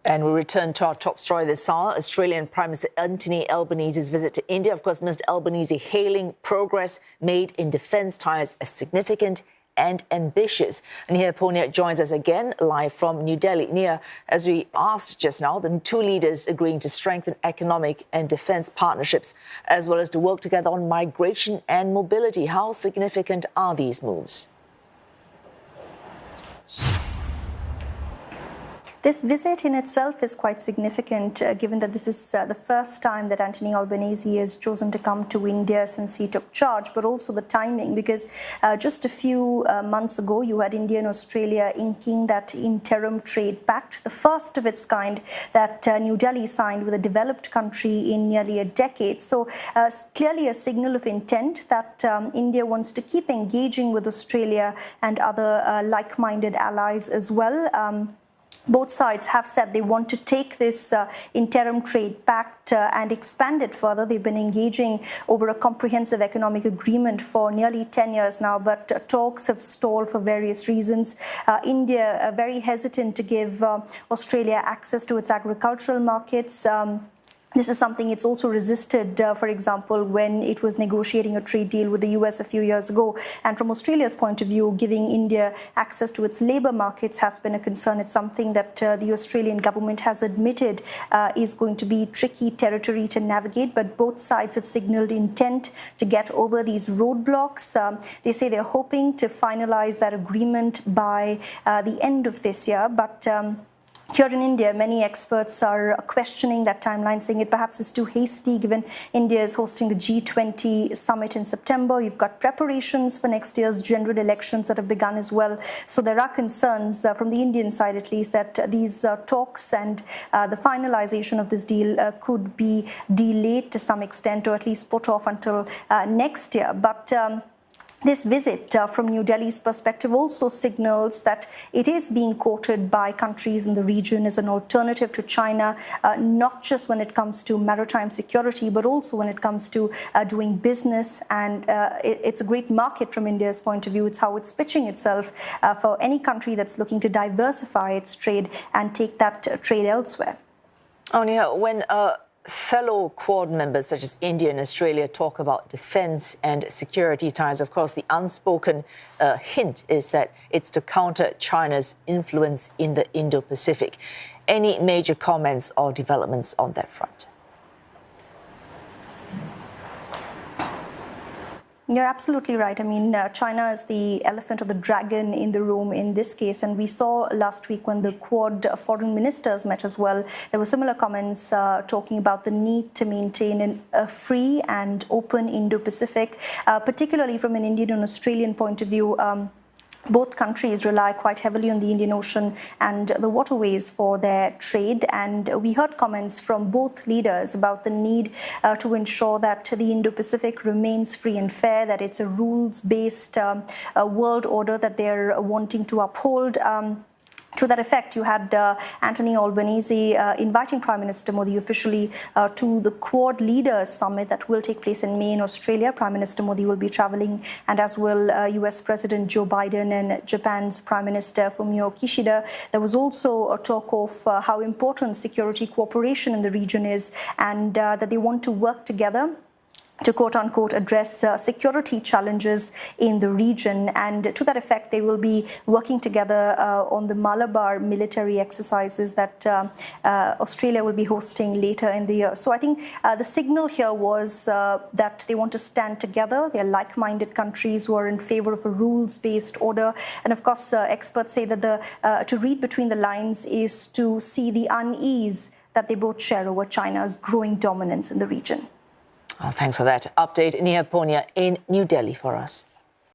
And we return to our top story this hour. Australian Prime Minister Anthony Albanese's visit to India. Of course, Mr. Albanese hailing progress made in defence ties as significant and ambitious. And here Ponia joins us again live from New Delhi. Nia, as we asked just now, the two leaders agreeing to strengthen economic and defence partnerships, as well as to work together on migration and mobility. How significant are these moves? This visit in itself is quite significant, given that this is the first time that Anthony Albanese has chosen to come to India since he took charge, but also the timing, because just a few months ago, you had India and Australia inking that interim trade pact, the first of its kind that New Delhi signed with a developed country in nearly a decade. So clearly a signal of intent that India wants to keep engaging with Australia and other like-minded allies as well. Both sides have said they want to take this interim trade pact and expand it further. They've been engaging over a comprehensive economic agreement for nearly 10 years now, but talks have stalled for various reasons. India very hesitant to give Australia access to its agricultural markets. This is something it's also resisted, for example, when it was negotiating a trade deal with the US a few years ago. And from Australia's point of view, giving India access to its labour markets has been a concern. It's something that the Australian government has admitted is going to be tricky territory to navigate, but both sides have signalled intent to get over these roadblocks. They say they're hoping to finalise that agreement by the end of this year, but here in India, many experts are questioning that timeline, saying it perhaps is too hasty given India is hosting the G20 summit in September. You've got preparations for next year's general elections that have begun as well. So there are concerns from the Indian side, at least, that these talks and the finalization of this deal could be delayed to some extent, or at least put off until next year. But this visit from New Delhi's perspective also signals that it is being quoted by countries in the region as an alternative to China, not just when it comes to maritime security, but also when it comes to doing business. And it's a great market from India's point of view. It's how it's pitching itself for any country that's looking to diversify its trade and take that trade elsewhere. Anya, when fellow Quad members such as India and Australia talk about defence and security ties, of course, the unspoken hint is that it's to counter China's influence in the Indo-Pacific. Any major comments or developments on that front? You're absolutely right. I mean, China is the elephant or the dragon in the room in this case. And we saw last week when the Quad foreign ministers met as well, there were similar comments talking about the need to maintain a free and open Indo-Pacific, particularly from an Indian and Australian point of view. Both countries rely quite heavily on the Indian Ocean and the waterways for their trade. And we heard comments from both leaders about the need to ensure that the Indo-Pacific remains free and fair, that it's a rules-based world order that they're wanting to uphold. To that effect, you had Anthony Albanese inviting Prime Minister Modi officially to the Quad Leaders Summit that will take place in May in Australia. Prime Minister Modi will be travelling, and as will US President Joe Biden and Japan's Prime Minister Fumio Kishida. There was also a talk of how important security cooperation in the region is, and that they want to work together to quote-unquote address security challenges in the region. And to that effect, they will be working together on the Malabar military exercises that Australia will be hosting later in the year. So I think the signal here was that they want to stand together. They're like-minded countries who are in favor of a rules-based order. And of course, experts say that to read between the lines is to see the unease that they both share over China's growing dominance in the region. Oh, thanks for that update, Nia Ponia in New Delhi for us.